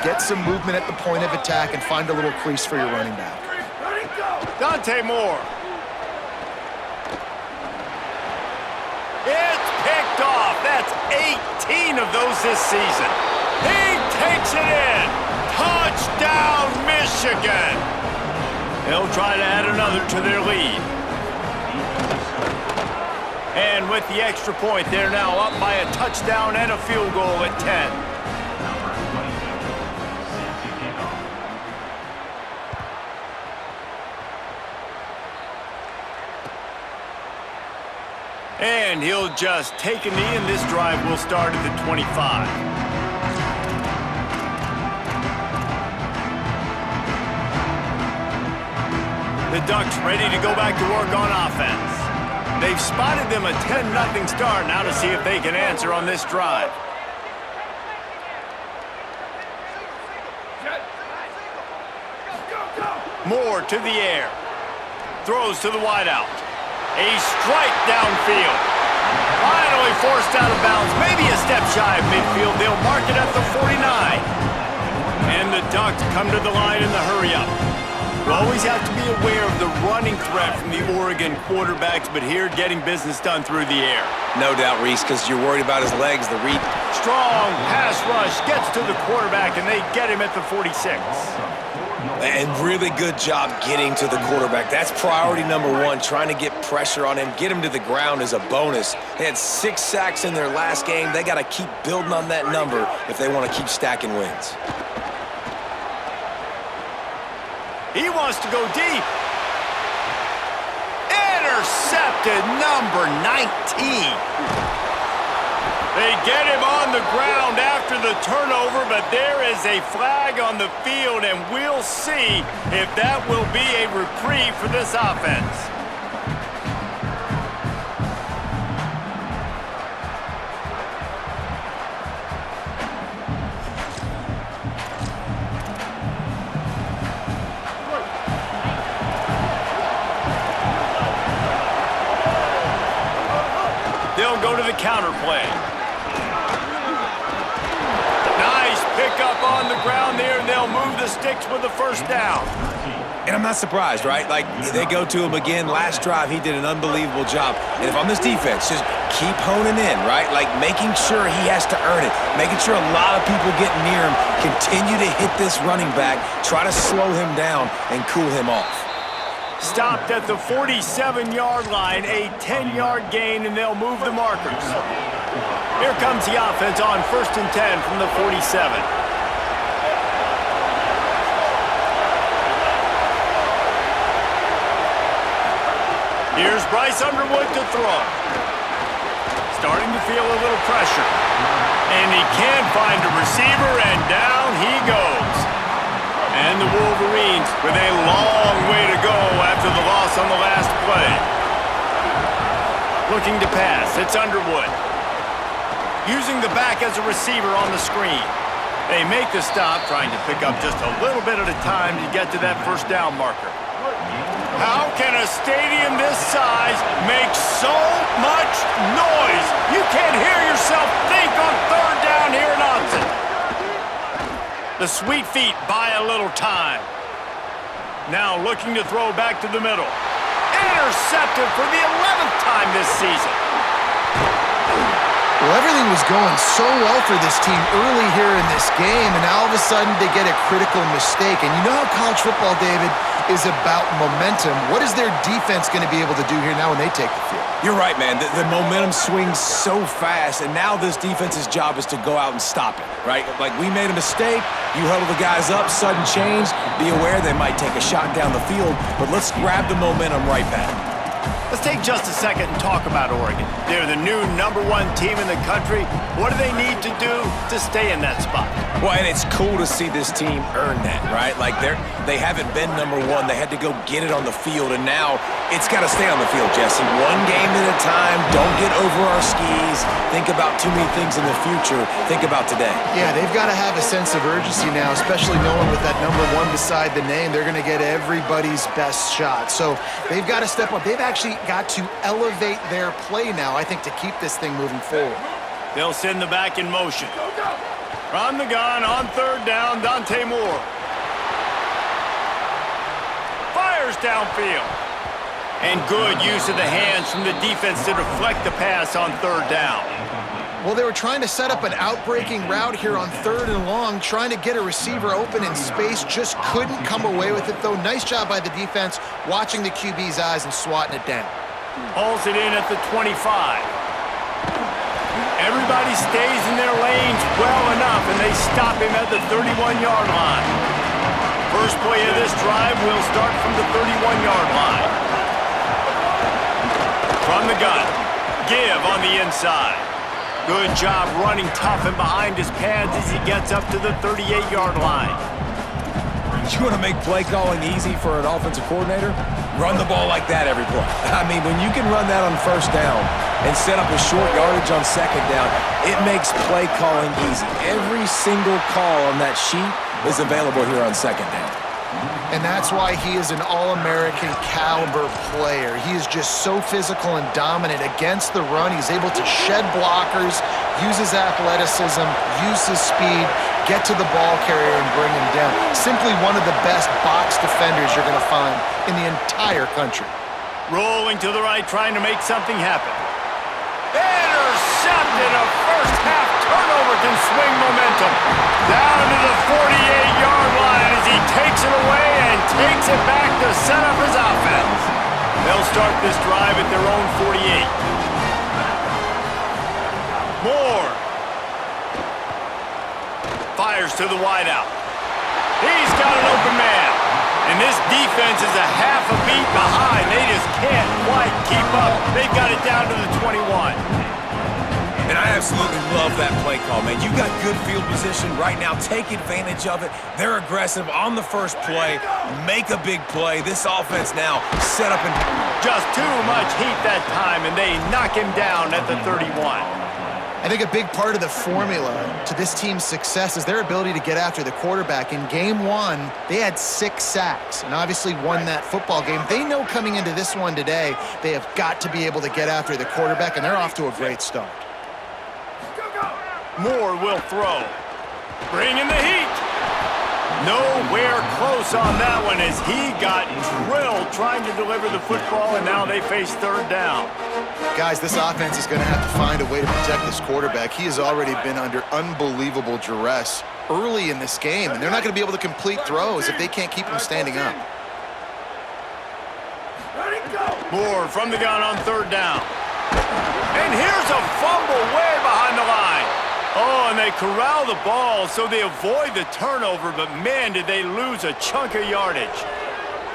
get some movement at the point of attack and find a little crease for your running back. Dante Moore. It's picked off. That's 18 of those this season. He takes it in. Touchdown, Michigan. They'll try to add another to their lead. And with the extra point, they're now up by a touchdown and a field goal at 10. And he'll just take a knee, and this drive will start at the 25. The Ducks ready to go back to work on offense. They've spotted them a 10-0 start. Now to see if they can answer on this drive. Moore to the air. Throws to the wideout. A strike downfield. Finally forced out of bounds. Maybe a step shy of midfield. They'll mark it at the 49. And the Ducks come to the line in the hurry-up. You always have to be aware of the running threat from the Oregon quarterbacks, but here getting business done through the air. No doubt, Reese, because you're worried about his legs. The read. Strong pass rush gets to the quarterback, and they get him at the 46. And really good job getting to the quarterback. That's priority number one, trying to get pressure on him. Get him to the ground is a bonus. They had 6 sacks in their last game. They got to keep building on that number if they want to keep stacking wins. He wants to go deep. Intercepted, number 19. They get him on the ground after the turnover, but there is a flag on the field, and we'll see if that will be a reprieve for this offense. They'll go to the counter play. Nice pickup on the ground there, and they'll move the sticks with the first down. And I'm not surprised, right? Like, they go to him again. Last drive, he did an unbelievable job. And if I'm this defense, just keep honing in, right? Like, making sure he has to earn it. Making sure a lot of people get near him. Continue to hit this running back. Try to slow him down and cool him off. Stopped at the 47-yard line, a 10-yard gain, and they'll move the markers. Here comes the offense on 1st and 10 from the 47. Here's Bryce Underwood to throw. Starting to feel a little pressure. And he can't find a receiver, and down he goes. And the Wolverines with a long way to go after the loss on the last play. Looking to pass, it's Underwood. Using the back as a receiver on the screen. They make the stop, trying to pick up just a little bit at a time to get to that first down marker. How can a stadium this size make so much noise? You can't hear yourself think on 3rd down here in Austin. The Sweet Feet buy a little time. Now looking to throw back to the middle. Intercepted for the 11th time this season. Well, everything was going so well for this team early here in this game, and now all of a sudden they get a critical mistake. And you know how college football, David, is about momentum. What is their defense going to be able to do here now when they take the field? You're right, man. The momentum swings so fast, and now this defense's job is to go out and stop it, right? Like, we made a mistake. You huddle the guys up, sudden change. Be aware they might take a shot down the field, but let's grab the momentum right back. Let's take just a second and talk about Oregon. They're the new #1 team in the country. What do they need to do to stay in that spot? Well, and it's cool to see this team earn that, right? Like, they haven't been #1. They had to go get it on the field, and now it's got to stay on the field, Jesse. One game at a time. Don't get over our skis. Think about too many things in the future. Think about today. Yeah, they've got to have a sense of urgency now, especially knowing with that #1 beside the name, they're going to get everybody's best shot. So they've got to step up. They've actually got to elevate their play now, I think, to keep this thing moving forward. They'll send the back in motion. From the gun on third down, Dante Moore. Fires downfield. And good use of the hands from the defense to deflect the pass on third down. Well, they were trying to set up an outbreaking route here on third and long, trying to get a receiver open in space, just couldn't come away with it, though. Nice job by the defense watching the QB's eyes and swatting it down. Hauls it in at the 25. Everybody stays in their lanes well enough, and they stop him at the 31-yard line. First play of this drive will start from the 31-yard line. From the gun, Give on the inside. Good job running tough and behind his pads as he gets up to the 38-yard line. You want to make play calling easy for an offensive coordinator? Run the ball like that every play. I mean, when you can run that on first down and set up a short yardage on second down, it makes play calling easy. Every single call on that sheet is available here on second down. And that's why he is an all-American caliber player. He is just so physical and dominant against the run. He's able to shed blockers, use his athleticism, use his speed, get to the ball carrier and bring him down. Simply one of the best box defenders you're going to find in the entire country. Rolling to the right, trying to make something happen. Intercepted. A first half turnover can swing momentum. Down to the 48-yard line as he takes it away and takes it back to set up his offense. They'll start this drive at their own 48. Moore. Fires to the wideout. He's got an open man. And this defense is a half a beat behind. They just can't quite keep up. They've got it down to the 21. And I absolutely love that play call, man. You got good field position right now. Take advantage of it. They're aggressive on the first play. Make a big play. This offense now set up and just too much heat that time, and they knock him down at the 31. I think a big part of the formula to this team's success is their ability to get after the quarterback. In game one, they had 6 sacks and obviously won that football game. They know coming into this one today, they have got to be able to get after the quarterback, and they're off to a great start. Moore will throw. Bringing the heat. Nowhere close on that one as he got drilled trying to deliver the football, and now they face third down. Guys, this offense is going to have to find a way to protect this quarterback. He has already been under unbelievable duress early in this game, and they're not going to be able to complete throws if they can't keep him standing up. Moore from the gun on third down. And here's a fumble way behind the line. Oh, and they corral the ball so they avoid the turnover, but man, did they lose a chunk of yardage.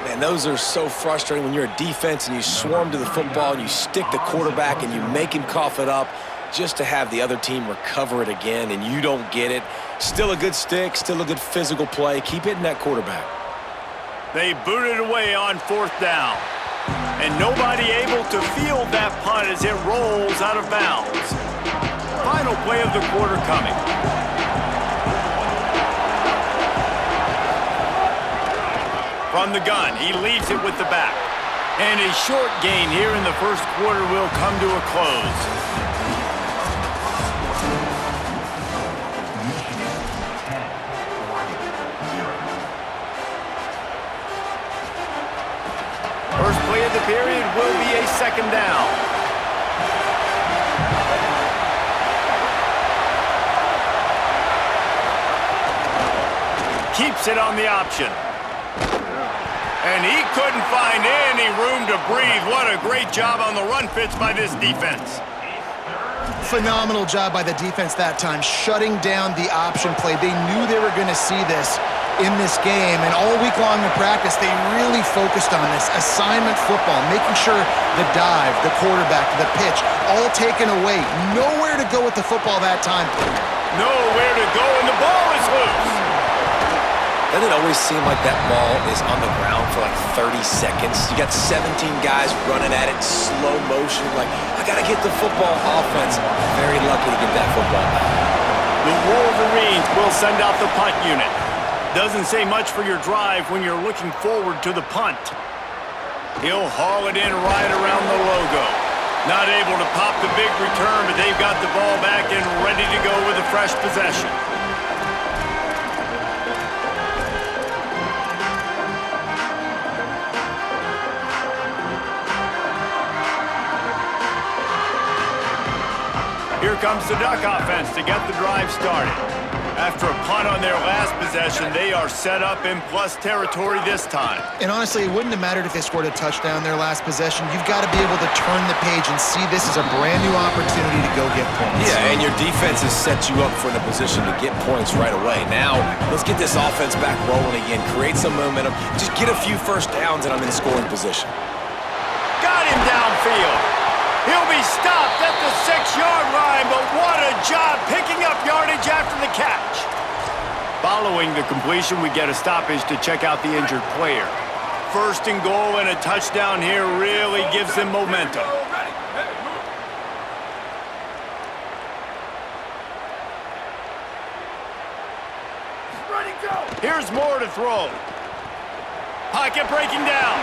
man, those are so frustrating when you're a defense and you swarm to the football and you stick the quarterback and you make him cough it up just to have the other team recover it again and you don't get it. Still a good stick, still a good physical play. Keep hitting that quarterback. They booted away on fourth down. And nobody able to field that punt as it rolls out of bounds. Final play of the quarter coming. From the gun, he leaves it with the back. And a short gain here in the first quarter will come to a close. First play of the period will be a second down. Keeps it on the option. And he couldn't find any room to breathe. What a great job on the run fits by this defense. Phenomenal job by the defense that time, shutting down the option play. They knew they were going to see this in this game, and all week long in practice, they really focused on this assignment football, making sure the dive, the quarterback, the pitch, all taken away. Nowhere to go with the football that time. Nowhere to go, and the ball is loose. Doesn't it always seem like that ball is on the ground for like 30 seconds? You got 17 guys running at it, slow motion, like, I gotta get the football. Offense, very lucky to get that football back. The Wolverines will send out the punt unit. Doesn't say much for your drive when you're looking forward to the punt. He'll haul it in right around the logo. Not able to pop the big return, but they've got the ball back and ready to go with a fresh possession. comes the Duck offense to get the drive started. After a punt on their last possession, they are set up in plus territory this time. And honestly, it wouldn't have mattered if they scored a touchdown their last possession. You've got to be able to turn the page and see this as a brand new opportunity to go get points. Yeah, and your defense has set you up for the position to get points right away. Now, let's get this offense back rolling again, create some momentum, just get a few first downs, and I'm in scoring position. Got him downfield. He'll be stopped at the 6-yard line, but what a job picking up yardage after the catch. Following the completion, we get a stoppage to check out the injured player. First and goal and a touchdown here really gives them momentum. Here's Moore to throw. Pocket breaking down.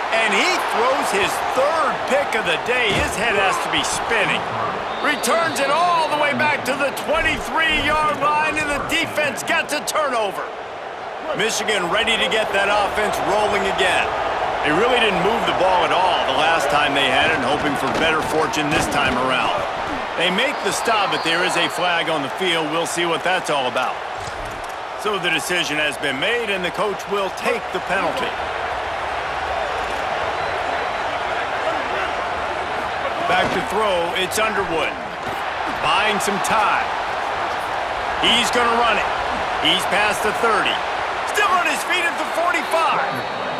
And he throws his third pick of the day. His head has to be spinning. Returns it all the way back to the 23-yard line, and the defense gets a turnover. Michigan ready to get that offense rolling again. They really didn't move the ball at all the last time they had it, and hoping for better fortune this time around. They make the stop, but there is a flag on the field. We'll see what that's all about. So the decision has been made, and the coach will take the penalty. Back to throw, it's Underwood. Buying some time. He's going to run it. He's past the 30. Still on his feet at the 45.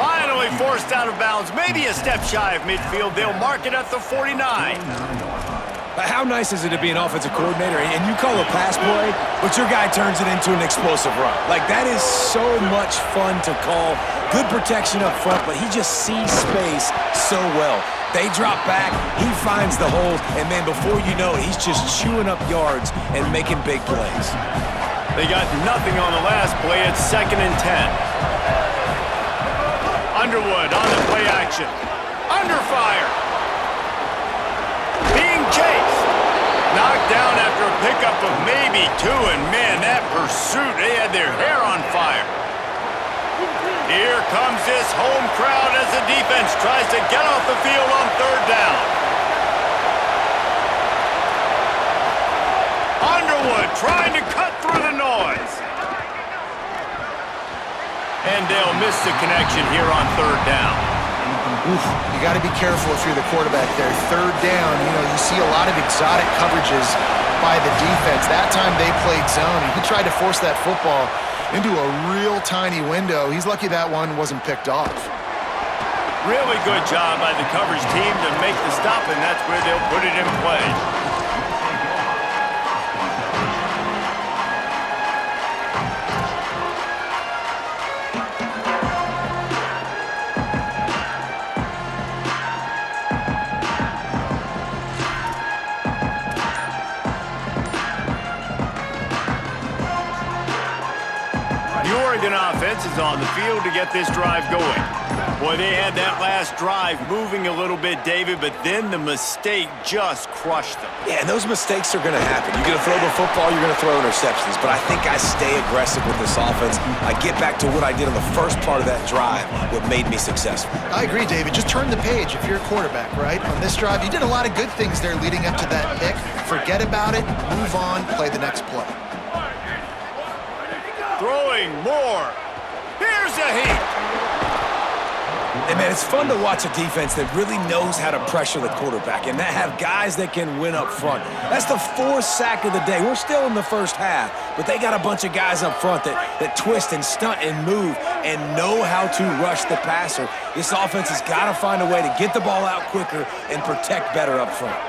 Finally forced out of bounds. Maybe a step shy of midfield. They'll mark it at the 49. How nice is it to be an offensive coordinator and you call a pass play, but your guy turns it into an explosive run? Like, that is so much fun to call. Good protection up front, but he just sees space so well. They drop back, he finds the hole, and then before you know it, he's just chewing up yards and making big plays. They got nothing on the last play. It's 2nd and 10. Underwood on the play action. Under fire. Being chased. Knocked down after a pickup of maybe 2, and man, that pursuit, they had their hair on fire. Here comes this home crowd as the defense tries to get off the field on 3rd down. Underwood trying to cut through the noise. And they'll miss the connection here on 3rd down. Oof, you got to be careful if you're the quarterback there. 3rd down, you see a lot of exotic coverages by the defense. That time they played zone, and he tried to force that football into a real tiny window. He's lucky that one wasn't picked off. Really good job by the coverage team to make the stop, and that's where they'll put it in play. The Oregon offense is on the field to get this drive going. Boy, they had that last drive moving a little bit, David, but then the mistake just crushed them. Yeah, and those mistakes are going to happen. You're going to throw the football, you're going to throw interceptions, but I think I stay aggressive with this offense. I get back to what I did on the first part of that drive, what made me successful. I agree, David. Just turn the page if you're a quarterback, right? On this drive, you did a lot of good things there leading up to that pick. Forget about it, move on, play the next play. Throwing more. Here's a heat. And, man, it's fun to watch a defense that really knows how to pressure the quarterback and that have guys that can win up front. That's the 4th sack of the day. We're still in the first half, but they got a bunch of guys up front that twist and stunt and move and know how to rush the passer. This offense has got to find a way to get the ball out quicker and protect better up front.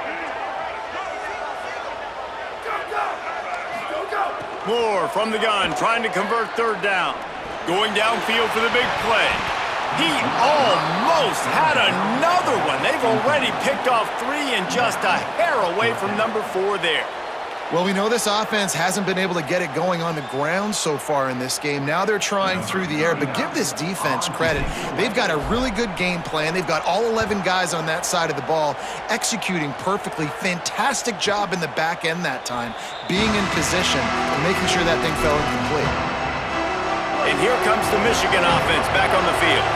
Moore from the gun, trying to convert 3rd down. Going downfield for the big play. He almost had another one. They've already picked off 3 and just a hair away from number 4 there. Well, we know this offense hasn't been able to get it going on the ground so far in this game. Now they're trying through the air, but give this defense credit. They've got a really good game plan. They've got all 11 guys on that side of the ball executing perfectly. Fantastic job in the back end that time, being in position and making sure that thing fell incomplete. And here comes the Michigan offense back on the field.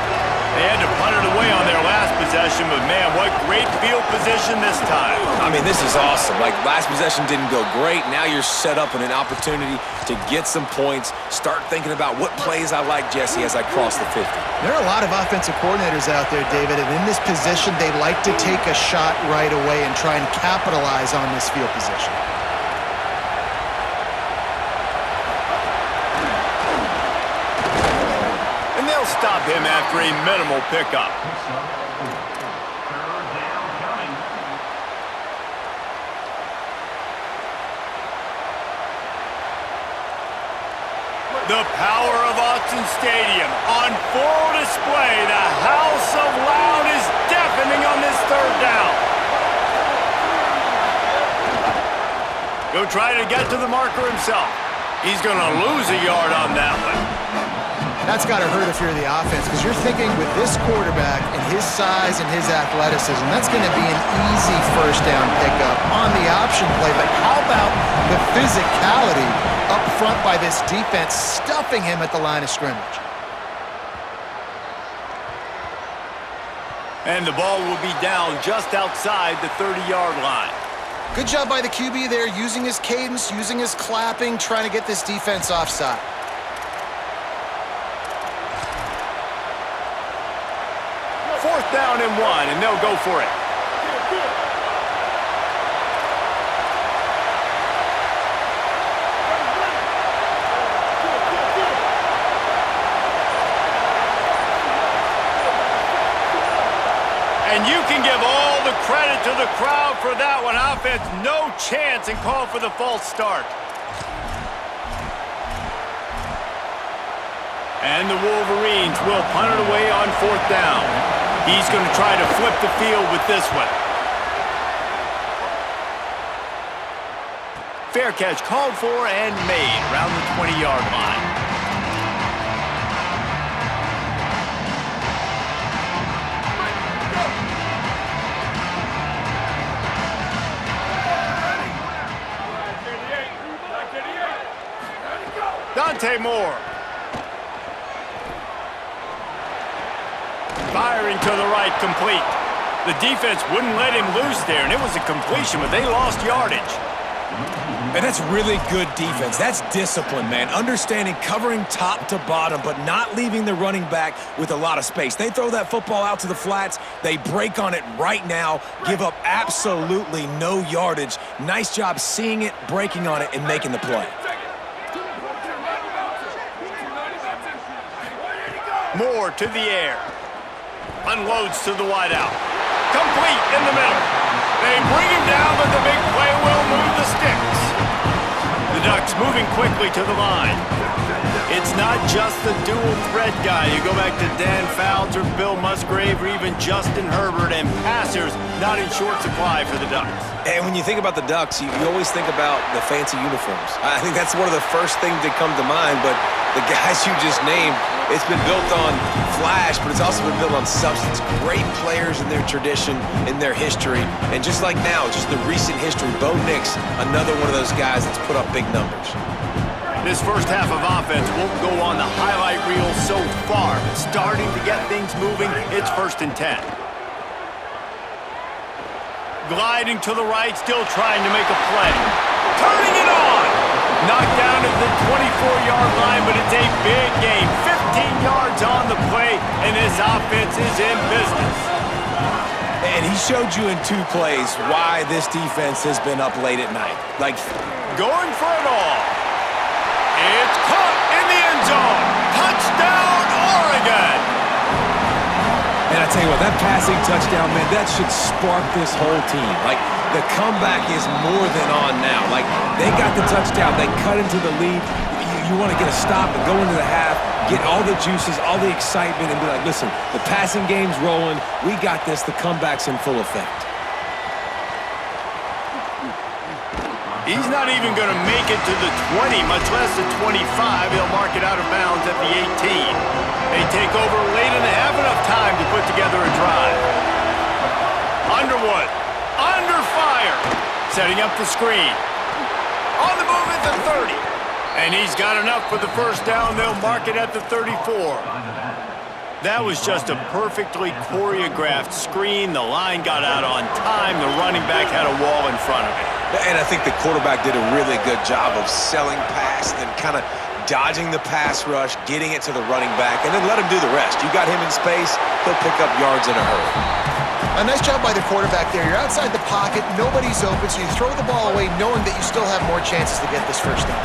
They had to punt it away on their last possession, but man, what great field position this time. I mean, this is awesome. Like, last possession didn't go great. Now you're set up in an opportunity to get some points. Start thinking about what plays I like, Jesse, as I cross the 50. There are a lot of offensive coordinators out there, David, and in this position, they like to take a shot right away and try and capitalize on this field position. And they'll stop him after a minimal pickup. The power of Autzen Stadium on full display. The house of loud is deafening on this third down. He'll try to get to the marker himself. He's going to lose a yard on that one. That's got to hurt if you're the offense, because you're thinking with this quarterback and his size and his athleticism, that's going to be an easy first down pickup on the option play. But how about the physicality up front by this defense, stuffing him at the line of scrimmage? And the ball will be down just outside the 30-yard line. Good job by the QB there, using his cadence, using his clapping, trying to get this defense offside. Fourth down and 1, and they'll go for it. And you can give all the credit to the crowd for that one. Offense, no chance, and call for the false start. And the Wolverines will punt it away on fourth down. He's going to try to flip the field with this one. Fair catch called for and made around the 20-yard line. Dante Moore. Firing to the right, complete. The defense wouldn't let him loose there, and it was a completion, but they lost yardage. And that's really good defense. That's discipline, man. Understanding covering top to bottom, but not leaving the running back with a lot of space. They throw that football out to the flats. They break on it right now, give up absolutely no yardage. Nice job seeing it, breaking on it, and making the play. Moore to the air. Unloads to the wideout. Complete in the middle. They bring him down, but the big play will move the sticks. The Ducks moving quickly to the line. It's not just the dual threat guy. You go back to Dan Fouts or Bill Musgrave or even Justin Herbert, and passers not in short supply for the Ducks. And when you think about the Ducks, you always think about the fancy uniforms. I think that's one of the first things that come to mind, but the guys you just named, it's been built on flash, but it's also been built on substance. Great players in their tradition, in their history, and just like now, just the recent history, Bo Nix, another one of those guys that's put up big numbers. This first half of offense won't go on the highlight reel so far, but starting to get things moving, it's 1st and 10. Gliding to the right, still trying to make a play. Turning it on! Knocked down at the 24-yard line, but it's a big game. 15 yards on the play, and this offense is in business. And he showed you in 2 plays why this defense has been up late at night. Like, going for it all. It's caught in the end zone. Touchdown, Oregon! and I tell you what, that passing touchdown, man, that should spark this whole team. Like, the comeback is more than on now. Like, they got the touchdown. They cut into the lead. You want to get a stop and go into the half, get all the juices, all the excitement, and be like, listen, the passing game's rolling. We got this. The comeback's in full effect. He's not even going to make it to the 20, much less the 25. He'll mark it out of bounds at the 18. They take over late in the half, enough time to put together a drive. Underwood, under fire, setting up the screen. On the move at the 30. And he's got enough for the first down. They'll mark it at the 34. That was just a perfectly choreographed screen. The line got out on time. The running back had a wall in front of it. And I think the quarterback did a really good job of selling pass and then kind of dodging the pass rush, getting it to the running back, and then let him do the rest. You got him in space, he'll pick up yards in a hurry. A nice job by the quarterback there. You're outside the pocket, nobody's open, so you throw the ball away knowing that you still have more chances to get this first down.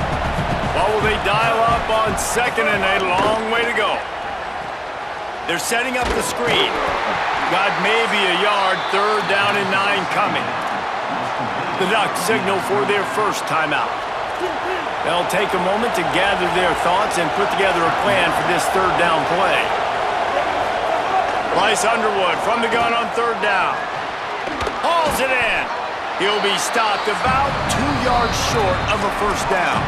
Well, will they dial up on 2nd and a long way to go? They're setting up the screen. Got maybe a yard, 3rd down and 9 coming. The Ducks signal for their first timeout. They'll take a moment to gather their thoughts and put together a plan for this 3rd down play. Bryce Underwood from the gun on 3rd down. Hauls it in. He'll be stopped about 2 yards short of a first down.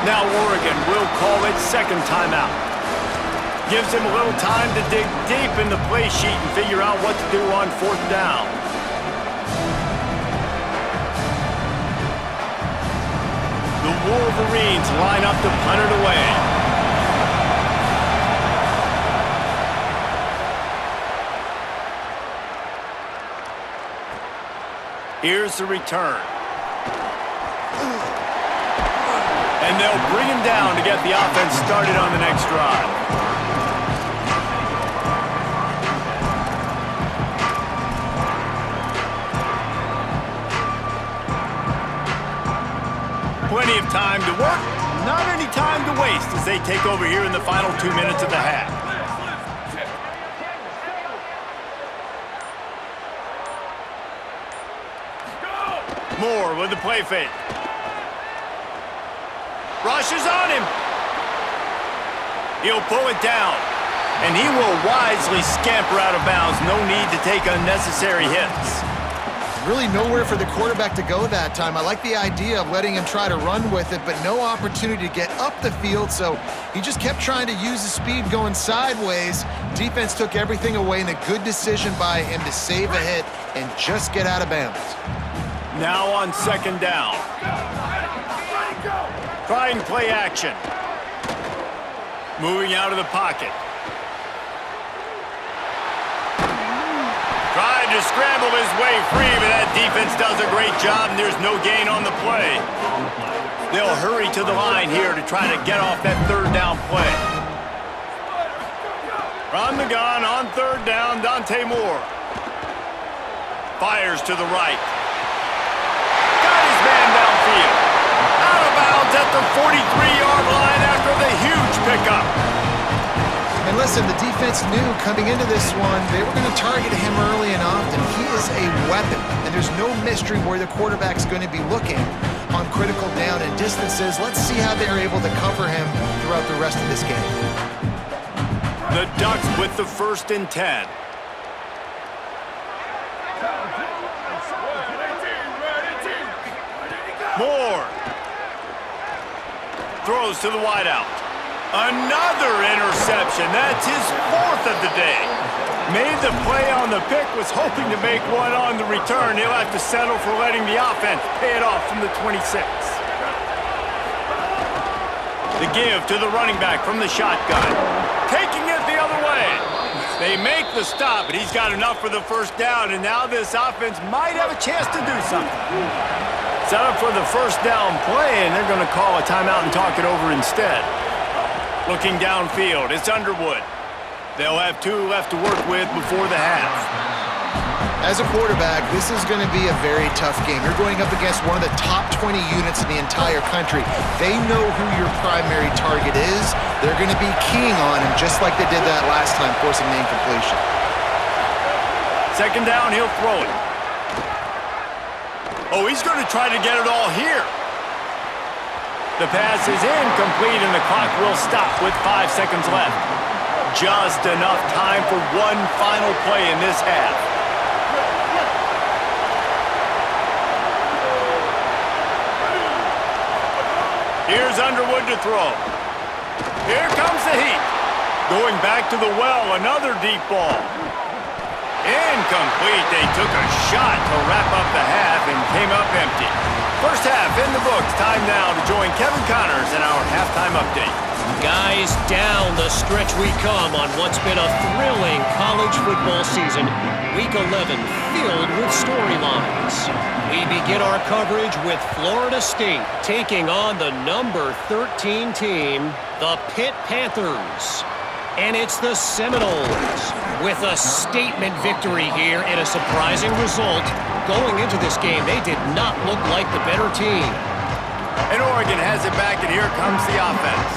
Now Oregon will call it 2nd timeout. Gives him a little time to dig deep in the play sheet and figure out what to do on 4th down. The Wolverines line up to punt it away. Here's the return. And they'll bring him down to get the offense started on the next drive. Plenty of time to work, not any time to waste as they take over here in the final 2 minutes of the half. Moore with the play fake. Rushes on him. He'll pull it down, and he will wisely scamper out of bounds. No need to take unnecessary hits. Really nowhere for the quarterback to go that time. I like the idea of letting him try to run with it, but no opportunity to get up the field, so he just kept trying to use the speed going sideways. Defense took everything away, and a good decision by him to save a hit and just get out of bounds. Now on 2nd down. Try and play action. Moving out of the pocket. Tried to scramble his way free, but that defense does a great job, and there's no gain on the play. They'll hurry to the line here to try to get off that 3rd down play. From the gun on 3rd down, Dante Moore. Fires to the right. Got his man downfield. Out of bounds at the 43-yard line after the huge pickup. And listen, the defense knew coming into this one, they were going to target him early and often. He is a weapon, and there's no mystery where the quarterback's going to be looking on critical down and distances. Let's see how they're able to cover him throughout the rest of this game. The Ducks with the 1st and 10. Moore. Throws to the wideout. Another interception. That's his 4th of the day. Made the play on the pick, was hoping to make one on the return. He'll have to settle for letting the offense pay it off from the 26. The give to the running back from the shotgun. Taking it the other way. They make the stop, but he's got enough for the first down, and now this offense might have a chance to do something. Set up for the first down play, and they're going to call a timeout and talk it over instead. Looking downfield, it's Underwood. They'll have 2 left to work with before the half. As a quarterback, this is going to be a very tough game. You're going up against one of the top 20 units in the entire country. They know who your primary target is. They're going to be keying on him just like they did that last time, forcing the incompletion. 2nd down, he'll throw it. Oh, he's going to try to get it all here. The pass is incomplete, and the clock will stop with 5 seconds left. Just enough time for one final play in this half. Here's Underwood to throw. Here comes the heat. Going back to the well, another deep ball. Incomplete. They took a shot to wrap up the half and came up empty. First half in the books. Time now to join Kevin Connors in our halftime update. Guys, down the stretch we come on what's been a thrilling college football season. Week 11 filled with storylines. We begin our coverage with Florida State taking on the number 13 team, the Pitt Panthers. And it's the Seminoles with a statement victory here in a surprising result. Going into this game, they did not look like the better team. And Oregon has it back, and here comes the offense.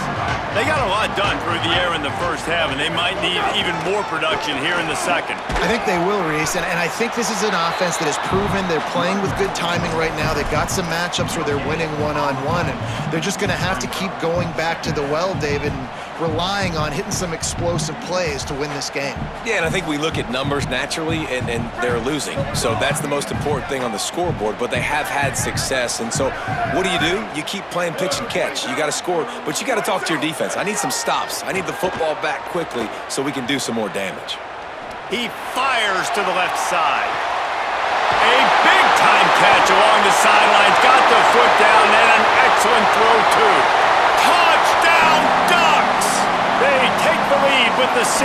They got a lot done through the air in the first half, and they might need even more production here in the second. I think they will, Reese, and I think this is an offense that has proven they're playing with good timing right now. They've got some matchups where they're winning one-on-one, and they're just going to have to keep going back to the well, David, and relying on hitting some explosive plays to win this game. Yeah, and I think we look at numbers naturally, and they're losing. So that's the most important thing on the scoreboard, but they have had success. And so what do? You keep playing pitch and catch. You got to score, but you got to talk to your defense. I need some stops. I need the football back quickly so we can do some more damage. He fires to the left side. A big-time catch along the sidelines. Got the foot down, and an excellent throw, too. Touchdown, Ducks! They take the lead with the 6.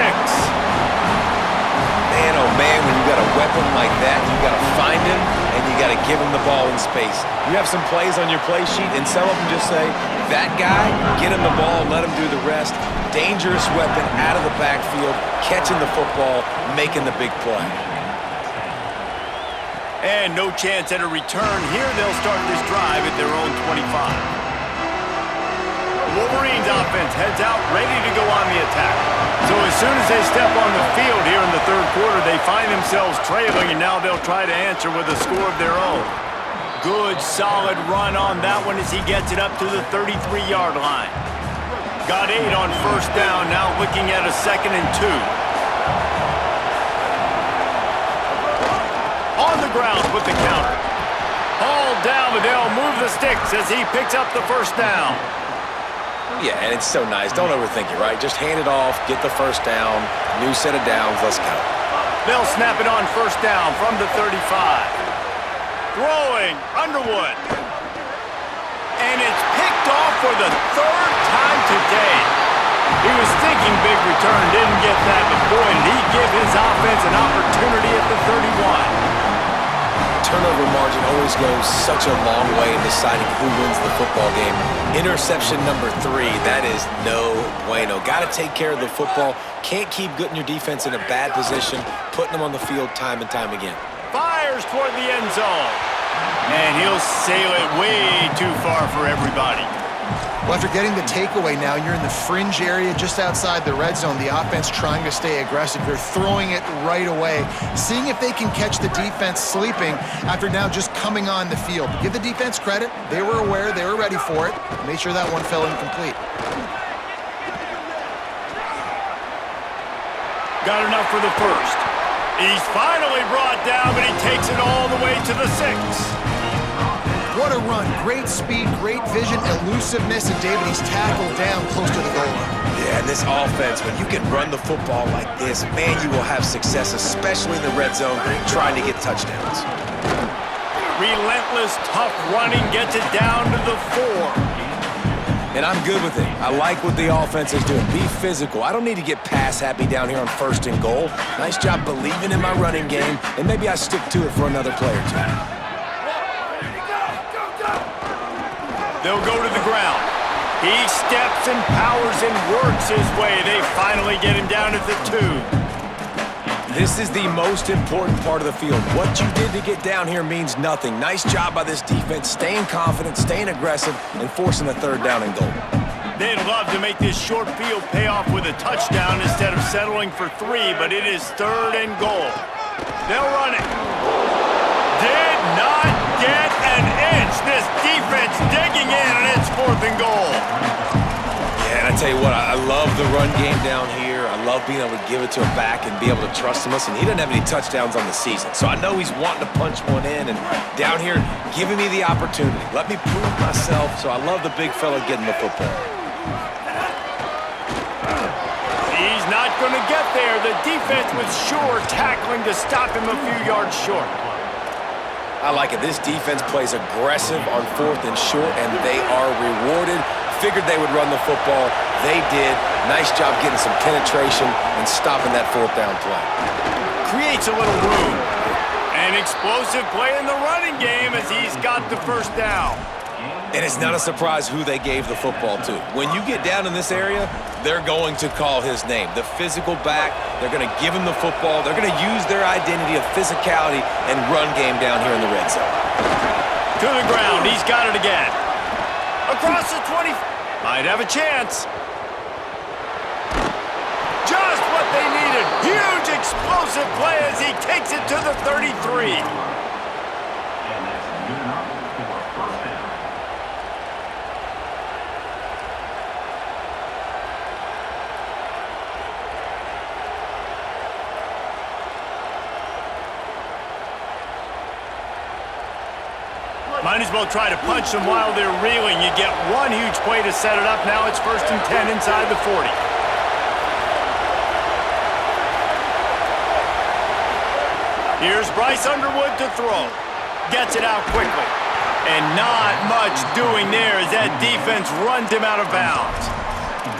Man, oh man, when you got a weapon like that, you got to find him, and you got to give him the ball in space. You have some plays on your play sheet, and some of them just say, that guy, get him the ball, let him do the rest. Dangerous weapon out of the backfield, catching the football, making the big play. And no chance at a return here. They'll start this drive at their own 25. Wolverines offense heads out, ready to go on the attack. So as soon as they step on the field here in the third quarter, they find themselves trailing, and now they'll try to answer with a score of their own. Good, solid run on that one as he gets it up to the 33-yard line. Got 8 on first down, now looking at a 2nd and 2. On the ground with the counter. Hauled down, but they'll move the sticks as he picks up the first down. Yeah, and it's so nice. Don't overthink it, right? Just hand it off, get the first down, new set of downs, let's go. They'll snap it on first down from the 35. Throwing, Underwood. And it's picked off for the 3rd time today. He was thinking big return, didn't get that, but boy, did he give his offense an opportunity at the 31. Turnover margin always goes such a long way in deciding who wins the football game. Interception number 3, that is no bueno. Got to take care of the football. Can't keep getting your defense in a bad position, putting them on the field time and time again. Fires toward the end zone. And he'll sail it way too far for everybody. Well, after getting the takeaway now, you're in the fringe area just outside the red zone. The offense trying to stay aggressive. They're throwing it right away, seeing if they can catch the defense sleeping after now just coming on the field. But give the defense credit. They were aware. They were ready for it. Made sure that one fell incomplete. Got enough for the first. He's finally brought down, but he takes it all the way to the 6. What a run. Great speed, great vision, elusiveness, and David, he's tackled down close to the goal line. Yeah, and this offense, when you can run the football like this, man, you will have success, especially in the red zone, trying to get touchdowns. Relentless, tough running gets it down to the 4. And I'm good with it. I like what the offense is doing. Be physical. I don't need to get pass happy down here on 1st and goal. Nice job believing in my running game, and maybe I stick to it for another play or 2. They'll go to the ground. He steps and powers and works his way. They finally get him down at the 2. This is the most important part of the field. What you did to get down here means nothing. Nice job by this defense, staying confident, staying aggressive, and forcing a 3rd down and goal. They'd love to make this short field pay off with a touchdown instead of settling for 3, but it is 3rd and goal. They'll run it. Did not get an inch. This defense digging in, and it's 4th and goal. Yeah, and I tell you what, I love the run game down here. I love being able to give it to him back and be able to trust him. Listen, he doesn't have any touchdowns on the season, so I know he's wanting to punch one in, and down here, giving me the opportunity. Let me prove myself, so I love the big fella getting the football. He's not going to get there. The defense was sure tackling to stop him a few yards short. I like it. This defense plays aggressive on 4th and short, and they are rewarded Figured they would run the football. They did. Nice job getting some penetration and stopping that fourth down play. Creates a little room. An explosive play in the running game as he's got the first down. And it's not a surprise who they gave the football to. When you get down in this area, they're going to call his name. The physical back, they're going to give him the football. They're going to use their identity of physicality and run game down here in the red zone. To the ground. He's got it again. Across the 20. Might have a chance. Just what they needed. Huge explosive play as he takes it to the 33. Might as well try to punch them while they're reeling. You get one huge play to set it up. Now it's 1st and 10 inside the 40. Here's Bryce Underwood to throw. Gets it out quickly. And not much doing there as that defense runs him out of bounds.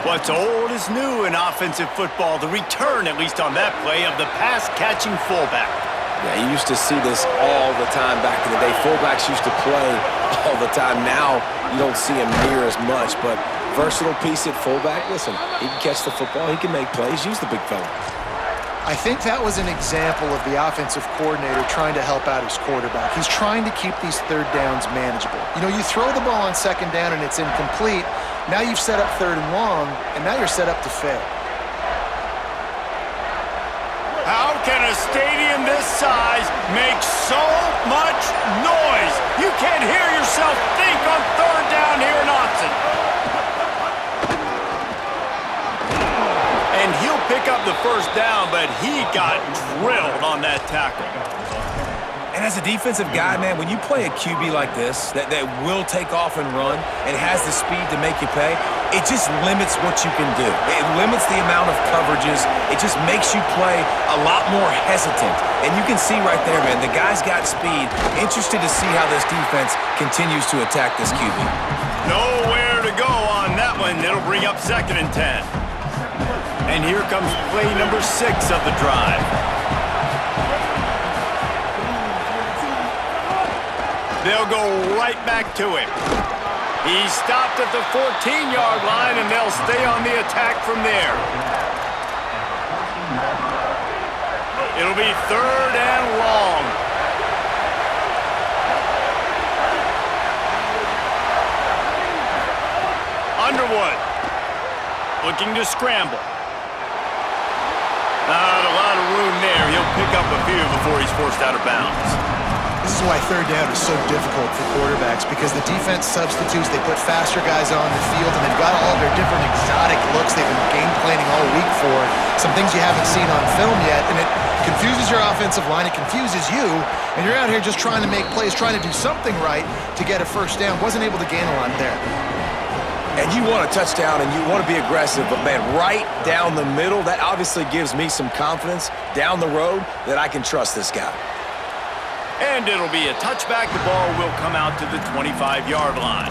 What's old is new in offensive football. The return, at least on that play, of the pass-catching fullback. Yeah, you used to see this all the time back in the day. Fullbacks used to play all the time. Now you don't see him near as much, but versatile piece at fullback. Listen, he can catch the football. He can make plays. Use the big fella. I think that was an example of the offensive coordinator trying to help out his quarterback. He's trying to keep these third downs manageable. You know, you throw the ball on 2nd down and it's incomplete. Now you've set up 3rd and long, and now you're set up to fail. How can a stadium this size make so much noise? You can't hear yourself think on 3rd down here in Autzen. And he'll pick up the first down, but he got drilled on that tackle. And as a defensive guy, man, when you play a QB like this that will take off and run and has the speed to make you pay, it just limits what you can do. It limits the amount of coverages. It just makes you play a lot more hesitant. And you can see right there, man, the guy's got speed. Interested to see how this defense continues to attack this QB. Nowhere to go on that one. It'll bring up 2nd and 10. And here comes play number 6 of the drive. They'll go right back to him. He stopped at the 14-yard line, and they'll stay on the attack from there. It'll be 3rd and long. Underwood looking to scramble. Not a lot of room there. He'll pick up a few before he's forced out of bounds. This is why 3rd down is so difficult for quarterbacks, because the defense substitutes. They put faster guys on the field, and they've got all their different exotic looks they've been game planning all week for. Some things you haven't seen on film yet, and it confuses your offensive line. It confuses you, and you're out here just trying to make plays, trying to do something right to get a first down. Wasn't able to gain a lot there. And you want a touchdown and you want to be aggressive, but man, right down the middle, that obviously gives me some confidence down the road that I can trust this guy. And it'll be a touchback. The ball will come out to the 25-yard line.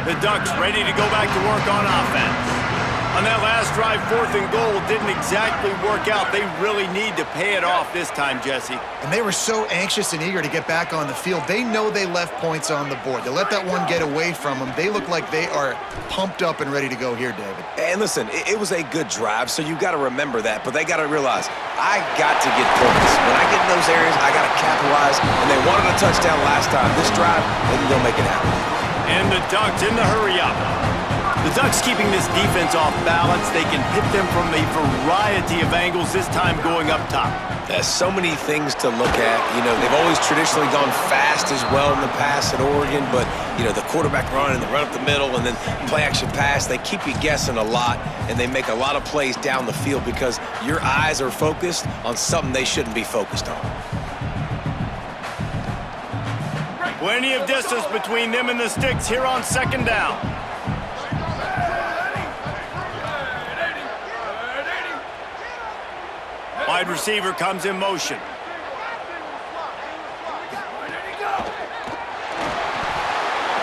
The Ducks ready to go back to work on offense. On that last drive, 4th and goal didn't exactly work out. They really need to pay it off this time, Jesse. And they were so anxious and eager to get back on the field. They know they left points on the board. They let that one get away from them. They look like they are pumped up and ready to go here, David. And listen, it was a good drive, so you got to remember that. But they got to realize, I got to get points. When I get in those areas, I got to capitalize. And they wanted a touchdown last time. This drive, they can go make it happen. And the Ducks in the hurry up. The Ducks keeping this defense off balance. They can hit them from a variety of angles, this time going up top. There's so many things to look at. You know, they've always traditionally gone fast as well in the past at Oregon, but, you know, the quarterback run and the run up the middle and then play action pass, they keep you guessing a lot, and they make a lot of plays down the field because your eyes are focused on something they shouldn't be focused on. Plenty of distance between them and the sticks here on 2nd down. Wide receiver comes in motion.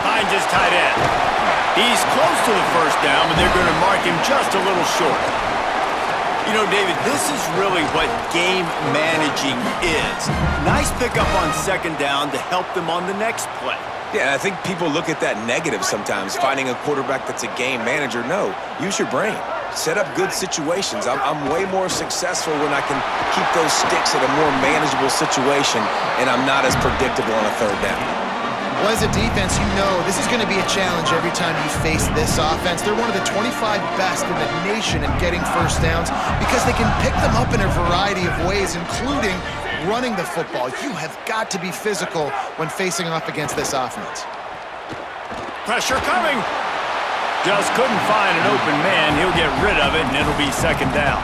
Finds his tight end. He's close to the first down, but they're going to mark him just a little short. You know, David, this is really what game managing is. Nice pickup on second down to help them on the next play. Yeah, I think people look at that negative sometimes, finding a quarterback that's a game manager. No, use your brain. Set up good situations. I'm way more successful when I can keep those sticks at a more manageable situation, and I'm not as predictable on a third down. Well, as a defense, you know this is going to be a challenge every time you face this offense. They're one of the 25 best in the nation at getting first downs because they can pick them up in a variety of ways, including running the football. You have got to be physical when facing off against this offense. Pressure coming. Just couldn't find an open man. He'll get rid of it, and it'll be second down.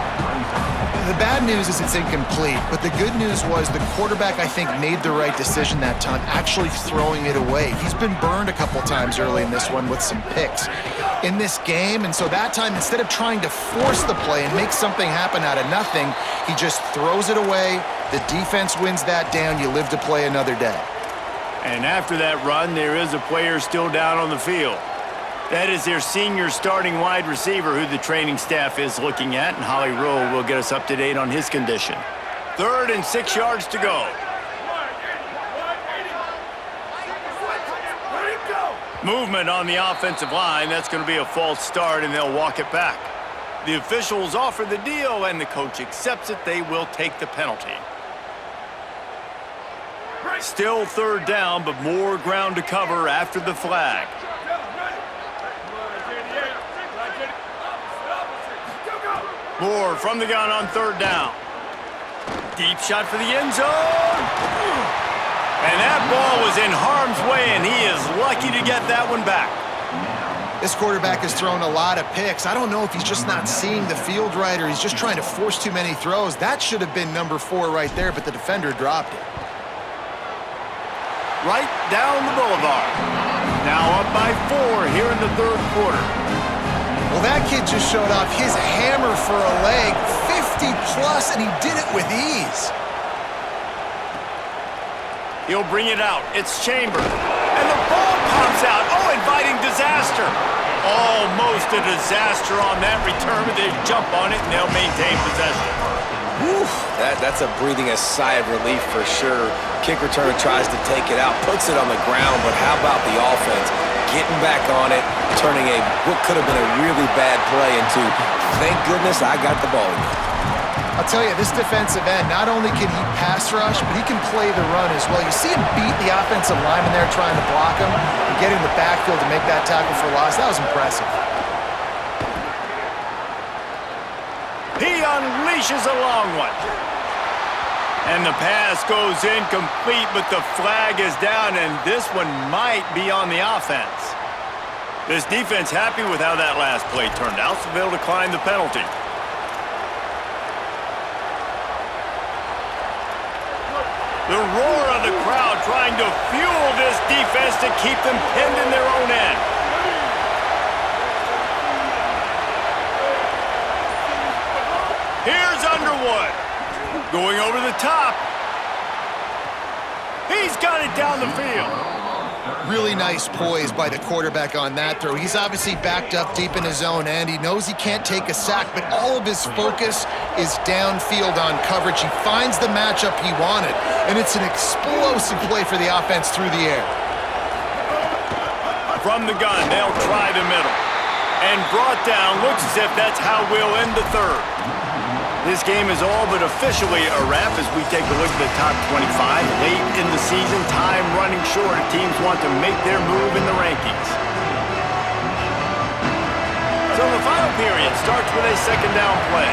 The bad news is it's incomplete, but the good news was the quarterback, I think, made the right decision that time, actually throwing it away. He's been burned a couple times early in this one with some picks in this game, and so that time, instead of trying to force the play and make something happen out of nothing, he just throws it away. The defense wins that down. You live to play another day. And after that run, there is a player still down on the field. That is their senior starting wide receiver who the training staff is looking at, and Holly Rowe will get us up to date on his condition. 3rd and 6 yards to go. Movement on the offensive line. That's going to be a false start, and they'll walk it back. The officials offer the deal, and the coach accepts it. They will take the penalty. Still 3rd down, but more ground to cover after the flag. Moore from the gun on 3rd down. Deep shot for the end zone. And that ball was in harm's way, and he is lucky to get that one back. This quarterback has thrown a lot of picks. I don't know if he's just not seeing the field right or he's just trying to force too many throws. That should have been number 4 right there, but the defender dropped it. Right down the boulevard. Now up by 4 here in the 3rd quarter. Well, that kid just showed off his hammer for a leg, 50-plus, and he did it with ease. He'll bring it out. It's Chambers. And the ball pops out. Oh, inviting disaster. Almost a disaster on that return, but they jump on it, and they'll maintain possession. Whew, that's a breathing a sigh of relief for sure. Kick returner tries to take it out, puts it on the ground, but how about the offense? Getting back on it, turning what could have been a really bad play into, thank goodness I got the ball again. I'll tell you, this defensive end, not only can he pass rush, but he can play the run as well. You see him beat the offensive lineman there trying to block him and get in the backfield to make that tackle for loss. That was impressive. He unleashes a long one. And the pass goes incomplete, but the flag is down, and this one might be on the offense. This defense happy with how that last play turned out, so they'll decline the penalty. The roar of the crowd trying to fuel this defense to keep them pinned in their own end. Here's Underwood. Going over the top. He's got it down the field. Really nice poise by the quarterback on that throw. He's obviously backed up deep in his own end. He knows he can't take a sack, but all of his focus is downfield on coverage. He finds the matchup he wanted, and it's an explosive play for the offense through the air. From the gun, they'll try the middle. And brought down, looks as if that's how we'll end the 3rd. This game is all but officially a wrap as we take a look at the top 25. Late in the season, time running short. Teams want to make their move in the rankings. So the final period starts with a second down play.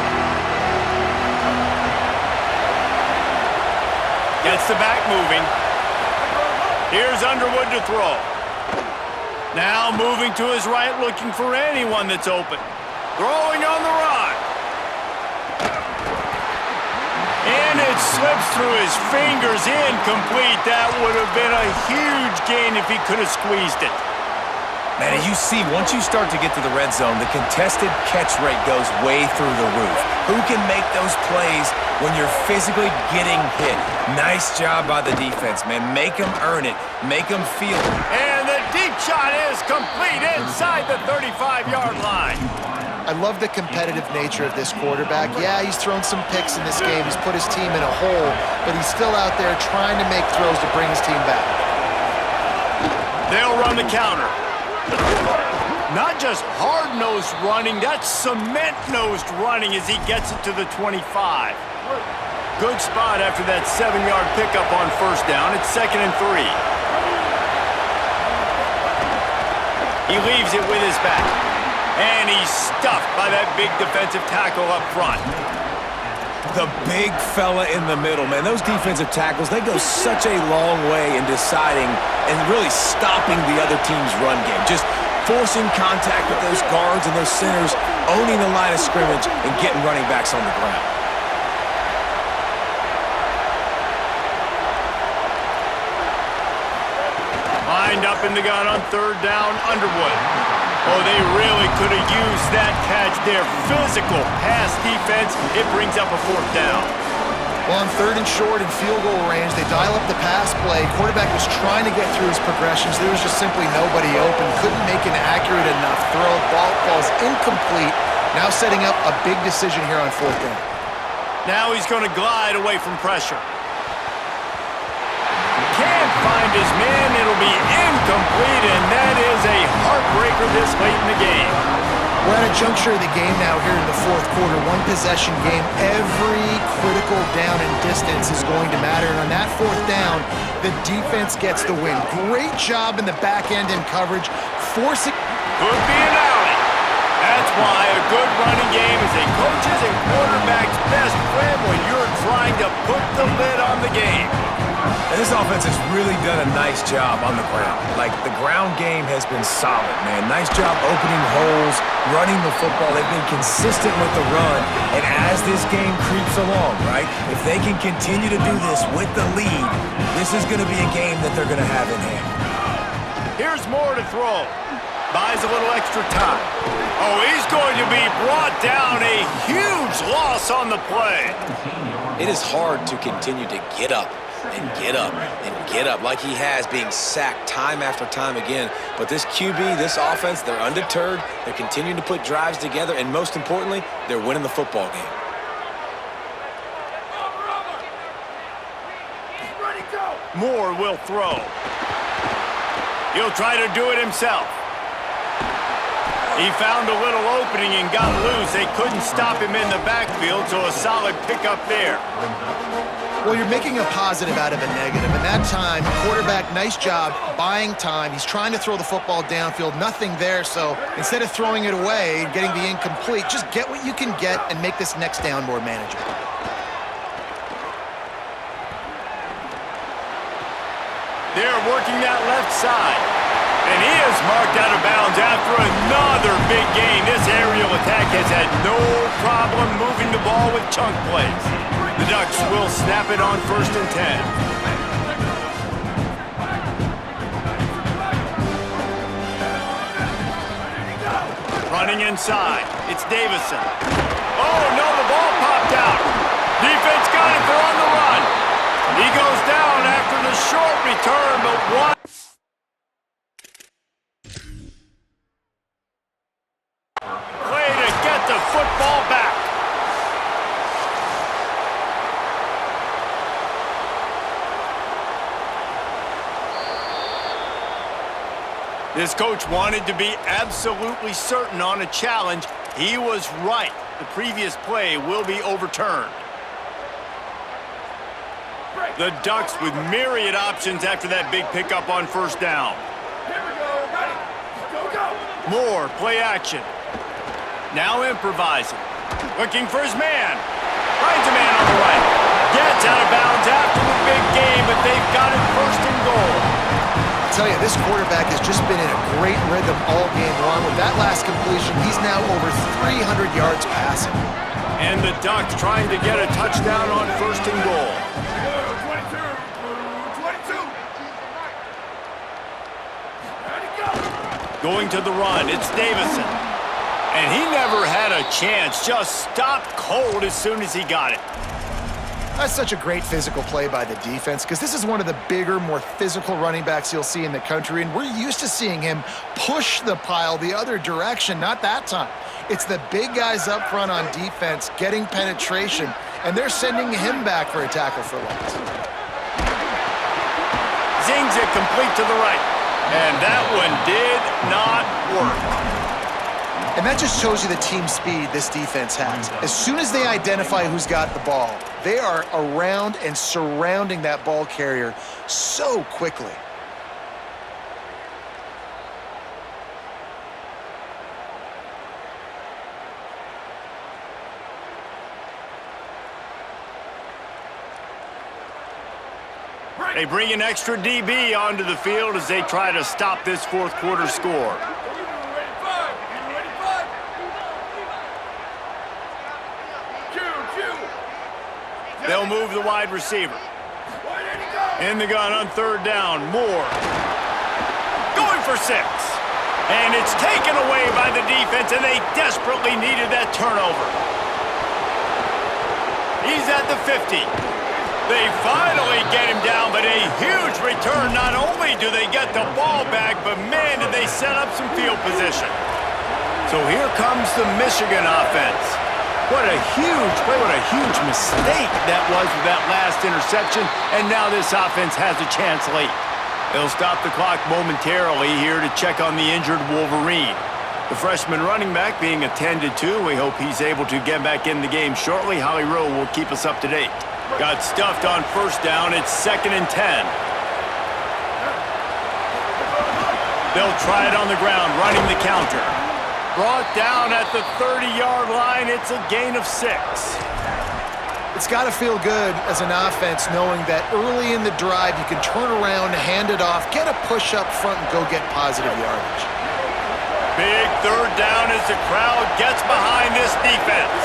Gets the back moving. Here's Underwood to throw. Now moving to his right, looking for anyone that's open. Throwing on the run. And it slips through his fingers, incomplete. That would have been a huge gain if he could have squeezed it. Man, as you see, once you start to get to the red zone, the contested catch rate goes way through the roof. Who can make those plays when you're physically getting hit? Nice job by the defense, man. Make them earn it. Make them feel it. And the deep shot is complete inside the 35-yard line. I love the competitive nature of this quarterback. Yeah, he's thrown some picks in this game. He's put his team in a hole, but he's still out there trying to make throws to bring his team back. They'll run the counter. Not just hard-nosed running, that's cement-nosed running as he gets it to the 25. Good spot after that 7-yard pickup on first down. It's 2nd and 3. He leaves it with his back. And he's stuffed by that big defensive tackle up front. The big fella in the middle, man. Those defensive tackles, they go such a long way in deciding and really stopping the other team's run game. Just forcing contact with those guards and those centers, owning the line of scrimmage, and getting running backs on the ground. Lined up in the gun on 3rd down, Underwood. Oh, they really could have used that catch there. Physical pass defense. It brings up a 4th down. Well, on 3rd and short and field goal range, they dial up the pass play. Quarterback was trying to get through his progressions. There was just simply nobody open. Couldn't make an accurate enough throw. Ball falls incomplete. Now setting up a big decision here on 4th down. Now he's going to glide away from pressure. Can't find his man. It'll be incomplete, and that is a heartbreaker this late in the game. We're at a juncture of the game now here in the 4th quarter. One possession game. Every critical down and distance is going to matter. And on that 4th down, the defense gets the win. Great job in the back end in coverage. Forcing... Could be an alley. That's why a good running game is a coach's and quarterback's best friend when you're trying to put the lid on the game. And this offense has really done a nice job on the ground. Like, the ground game has been solid, man. Nice job opening holes, running the football. They've been consistent with the run. And as this game creeps along, right, if they can continue to do this with the lead, this is going to be a game that they're going to have in hand. Here's Moore to throw. Buys a little extra time. Oh, he's going to be brought down. A huge loss on the play. It is hard to continue to get up and get up and get up like he has, being sacked time after time again. But this QB, this offense, they're undeterred. They're continuing to put drives together, and most importantly, they're winning the football game. Moore will throw. He'll try to do it himself. He found a little opening and got loose. They couldn't stop him in the backfield, so a solid pickup there. Well, you're making a positive out of a negative. And that time, quarterback, nice job buying time. He's trying to throw the football downfield. Nothing there, so instead of throwing it away and getting the incomplete, just get what you can get and make this next down more manageable. They're working that left side. And he is marked out of bounds after another big gain. This aerial attack has had no problem moving the ball with chunk plays. The Ducks will snap it on 1st and 10. Running inside. It's Davison. Oh, no, the ball popped out. Defense got it. They're on the run. He goes down after the short return, but one. Play to get the football back. This coach wanted to be absolutely certain on a challenge. He was right. The previous play will be overturned. The Ducks with myriad options after that big pickup on 1st down. Here we go, ready, go, go. Moore, play action. Now improvising. Looking for his man. Finds a man on the right. Gets out of bounds after the big game, but they've got it 1st and goal. I'll tell you, this quarterback has just been in a great rhythm all game long. With that last completion, he's now over 300 yards passing. And the Ducks trying to get a touchdown on 1st and goal. 22. Ready, go. Going to the run, it's Davison. And he never had a chance, just stopped cold as soon as he got it. That's such a great physical play by the defense because this is one of the bigger, more physical running backs you'll see in the country, and we're used to seeing him push the pile the other direction, not that time. It's the big guys up front on defense getting penetration, and they're sending him back for a tackle for loss. Zings it complete to the right, and that one did not work. And that just shows you the team speed this defense has. As soon as they identify who's got the ball, they are around and surrounding that ball carrier so quickly. They bring an extra DB onto the field as they try to stop this fourth quarter score. They'll move the wide receiver. In the gun on third down, Moore. Going for 6. And it's taken away by the defense, and they desperately needed that turnover. He's at the 50. They finally get him down, but a huge return. Not only do they get the ball back, but man, did they set up some field position. So here comes the Michigan offense. What a huge play, what a huge mistake that was with that last interception, and now this offense has a chance late. They'll stop the clock momentarily here to check on the injured Wolverine. The freshman running back being attended to. We hope he's able to get back in the game shortly. Holly Rowe will keep us up to date. Got stuffed on first down. It's 2nd and 10. They'll try it on the ground, running the counter. Brought down at the 30-yard line. It's a gain of 6. It's got to feel good as an offense knowing that early in the drive you can turn around, hand it off, get a push up front, and go get positive yardage. Big third down as the crowd gets behind this defense.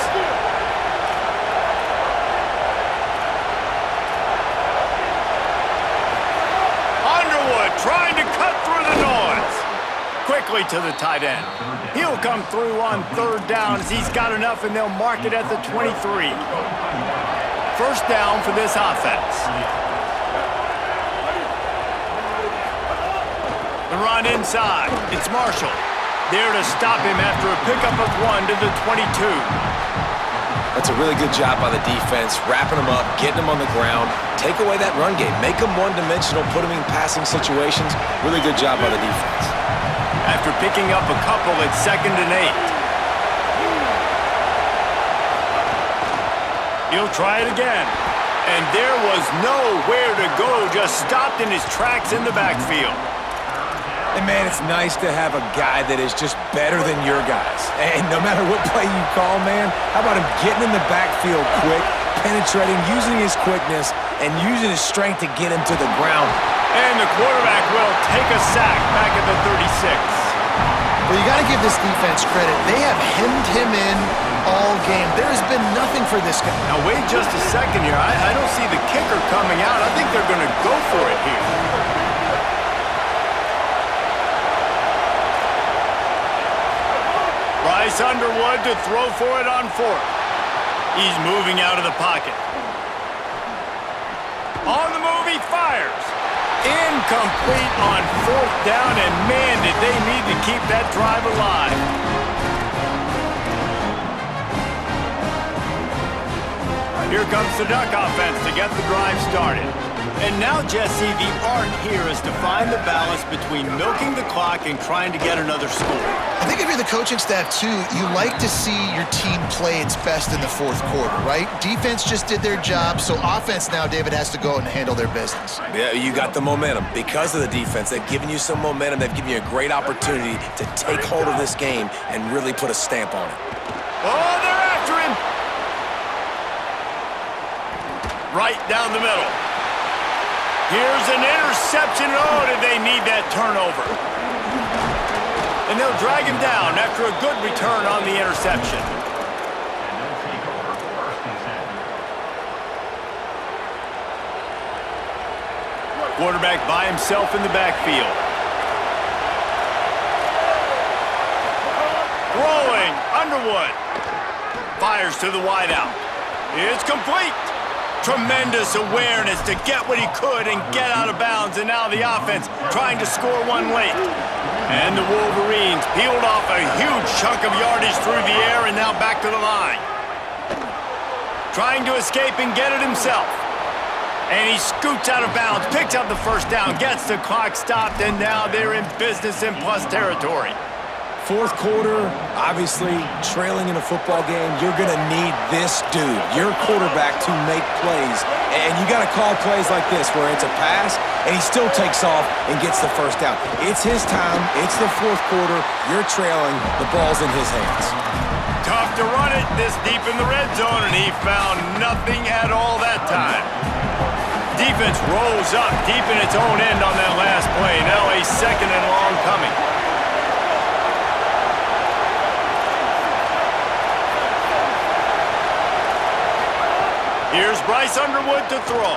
Underwood trying to cut through the noise. Quickly to the tight end. He'll come through on third down as he's got enough, and they'll mark it at the 23. First down for this offense. The run inside. It's Marshall. There to stop him after a pickup of 1 to the 22. That's a really good job by the defense, wrapping them up, getting them on the ground, take away that run game, make them one-dimensional, put them in passing situations. Really good job by the defense. After picking up a couple, it's 2nd and 8. He'll try it again. And there was nowhere to go, just stopped in his tracks in the backfield. And, man, it's nice to have a guy that is just better than your guys. And no matter what play you call, man, how about him getting in the backfield quick, penetrating, using his quickness, and using his strength to get him to the ground. And the quarterback will take a sack back at the 36. Well, you got to give this defense credit. They have hemmed him in all game. There has been nothing for this guy. Now, wait just a second here. I don't see the kicker coming out. I think they're going to go for it here. Bryce Underwood to throw for it on 4th. He's moving out of the pocket. On the move, he fires. Incomplete on 4th down, and man, did they need to keep that drive alive. Here comes the Duck offense to get the drive started. And now, Jesse, the art here is to find the balance between milking the clock and trying to get another score. I think if you're the coaching staff, too, you like to see your team play its best in the fourth quarter, right? Defense just did their job, so offense now, David, has to go and handle their business. Yeah, you got the momentum. Because of the defense, they've given you some momentum. They've given you a great opportunity to take hold of this game and really put a stamp on it. Oh, they're after him! Right down the middle. Here's an interception. Oh, did they need that turnover? And they'll drag him down after a good return on the interception. Quarterback by himself in the backfield. Throwing, Underwood. Fires to the wideout. It's complete. Tremendous awareness to get what he could and get out of bounds, and now the offense trying to score one late. And the Wolverines peeled off a huge chunk of yardage through the air and now back to the line. Trying to escape and get it himself. And he scoots out of bounds, picks up the first down, gets the clock stopped, and now they're in business in plus territory. Fourth quarter, obviously, trailing in a football game, you're going to need this dude, your quarterback, to make plays. And you got to call plays like this where it's a pass, and he still takes off and gets the first down. It's his time. It's the fourth quarter. You're trailing. The ball's in his hands. Tough to run it this deep in the red zone, and he found nothing at all that time. Defense rolls up deep in its own end on that last play. Now a second and long coming. Here's Bryce Underwood to throw.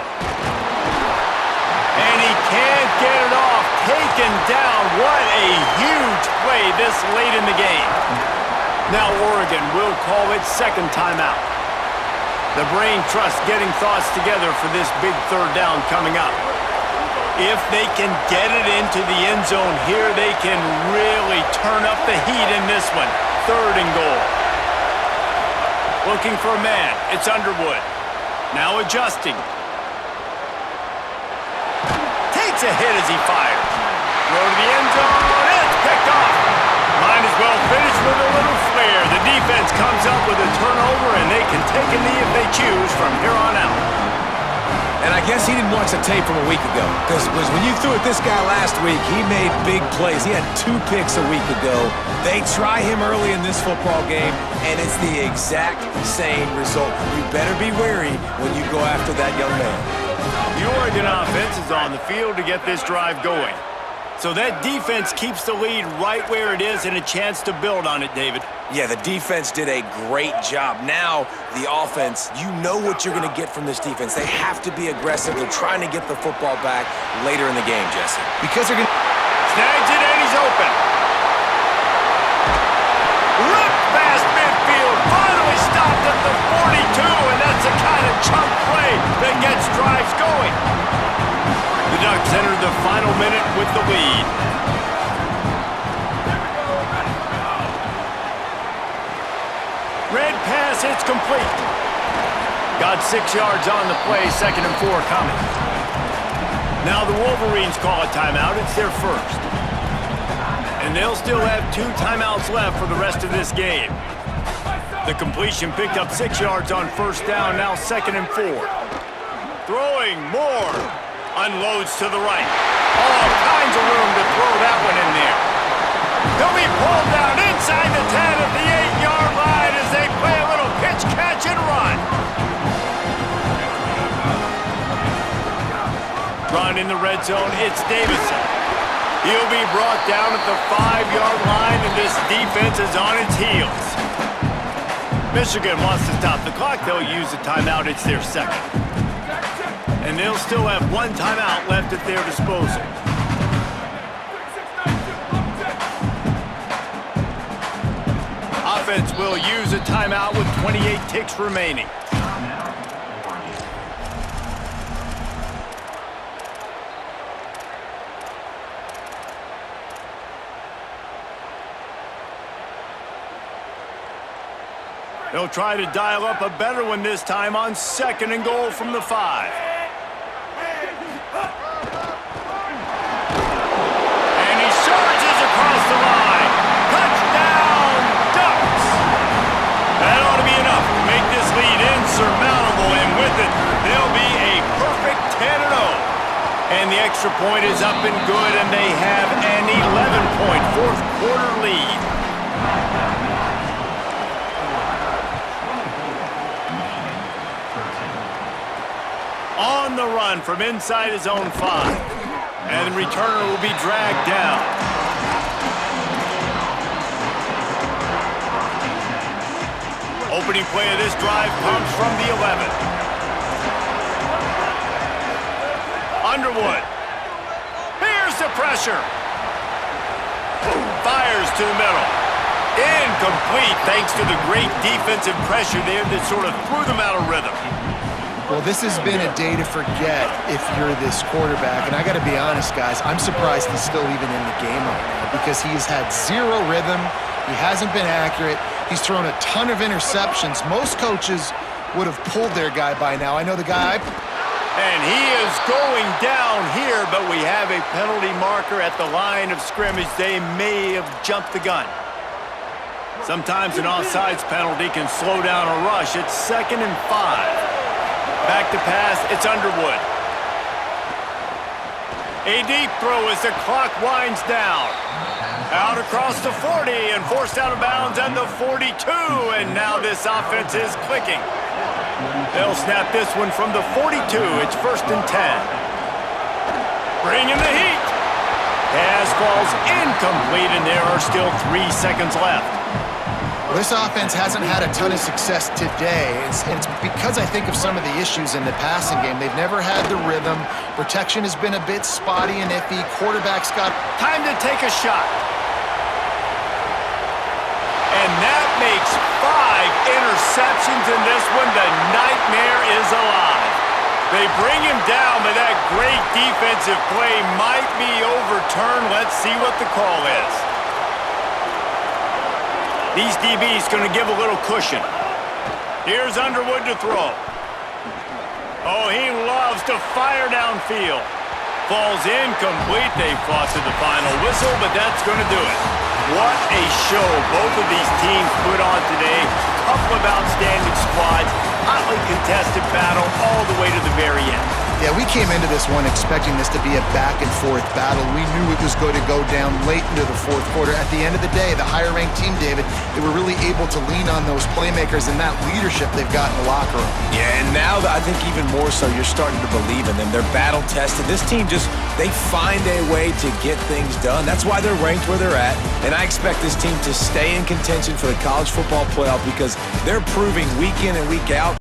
And he can't get it off. Taken down. What a huge play this late in the game. Now Oregon will call its second timeout. The brain trust getting thoughts together for this big third down coming up. If they can get it into the end zone here, they can really turn up the heat in this one. Third and goal. Looking for a man. It's Underwood. Now adjusting. Takes a hit as he fires. Throw to the end zone. It's picked off. Might as well finish with a little flair. The defense comes up with a turnover, and they can take a knee if they choose from here on out. And I guess he didn't watch the tape from a week ago, because when you threw at this guy last week, he made big plays. He had 2 picks a week ago. They try him early in this football game, and it's the exact same result. You better be wary when you go after that young man. The Oregon offense is on the field to get this drive going. So that defense keeps the lead right where it is and a chance to build on it, David. Yeah, the defense did a great job. Now, the offense, you know what you're going to get from this defense. They have to be aggressive. They're trying to get the football back later in the game, Jesse. Because they're going to... Snags it and he's open. Ripped past midfield. Finally stopped at the 42, and that's the kind of chunk play that gets drives going. The Ducks enter the final minute with the lead. Red pass, it's complete. Got 6 yards on the play, 2nd and 4 coming. Now the Wolverines call a timeout. It's their first. And they'll still have 2 timeouts left for the rest of this game. The completion picked up 6 yards on first down, now 2nd and 4. Throwing more. Unloads to the right. All kinds of room to throw that one in there. He'll be pulled down inside the 10 at the 8-yard line as they play a little pitch, catch, and run. Run in the red zone, it's Davison. He'll be brought down at the 5-yard line, and this defense is on its heels. Michigan wants to stop the clock. They'll use a timeout. It's their second. And they'll still have 1 timeout left at their disposal. Offense will use a timeout with 28 ticks remaining. They'll try to dial up a better one this time on 2nd and goal from the 5. And he surges across the line. Touchdown, Ducks! That ought to be enough to make this lead insurmountable, and with it, they'll be a perfect 10-0. And the extra point is up and good, and they have an 11-point fourth quarter lead. On the run from inside his own 5. And the returner will be dragged down. Opening play of this drive comes from the 11. Underwood. Here's the pressure. Fires to the middle. Incomplete thanks to the great defensive pressure there that sort of threw them out of rhythm. Well, this has been a day to forget if you're this quarterback. And I got to be honest, guys, I'm surprised he's still even in the game right now because he's had zero rhythm. He hasn't been accurate. He's thrown a ton of interceptions. Most coaches would have pulled their guy by now. I know the guy. And he is going down here, but we have a penalty marker at the line of scrimmage. They may have jumped the gun. Sometimes an offsides penalty can slow down a rush. It's 2nd and 5. Back to pass, it's Underwood. A deep throw as the clock winds down. Out across the 40 and forced out of bounds at the 42. And now this offense is clicking. They'll snap this one from the 42. It's 1st and 10. Bring in the heat. Pass falls incomplete, and there are still 3 seconds left. Well, this offense hasn't had a ton of success today. It's because I think of some of the issues in the passing game. They've never had the rhythm. Protection has been a bit spotty and iffy. Quarterback's got time to take a shot. And that makes 5 interceptions in this one. The nightmare is alive. They bring him down, but that great defensive play might be overturned. Let's see what the call is. These DBs going to give a little cushion. Here's Underwood to throw. Oh, he loves to fire downfield. Falls incomplete. They fought to the final whistle, but that's going to do it. What a show both of these teams put on today. Couple of outstanding squads. Hotly contested battle all the way to the very end. Yeah, we came into this one expecting this to be a back-and-forth battle. We knew it was going to go down late into the 4th quarter. At the end of the day, the higher-ranked team, David, they were really able to lean on those playmakers and that leadership they've got in the locker room. Yeah, and now I think even more so, you're starting to believe in them. They're battle-tested. This team they find a way to get things done. That's why they're ranked where they're at. And I expect this team to stay in contention for the college football playoff because they're proving week in and week out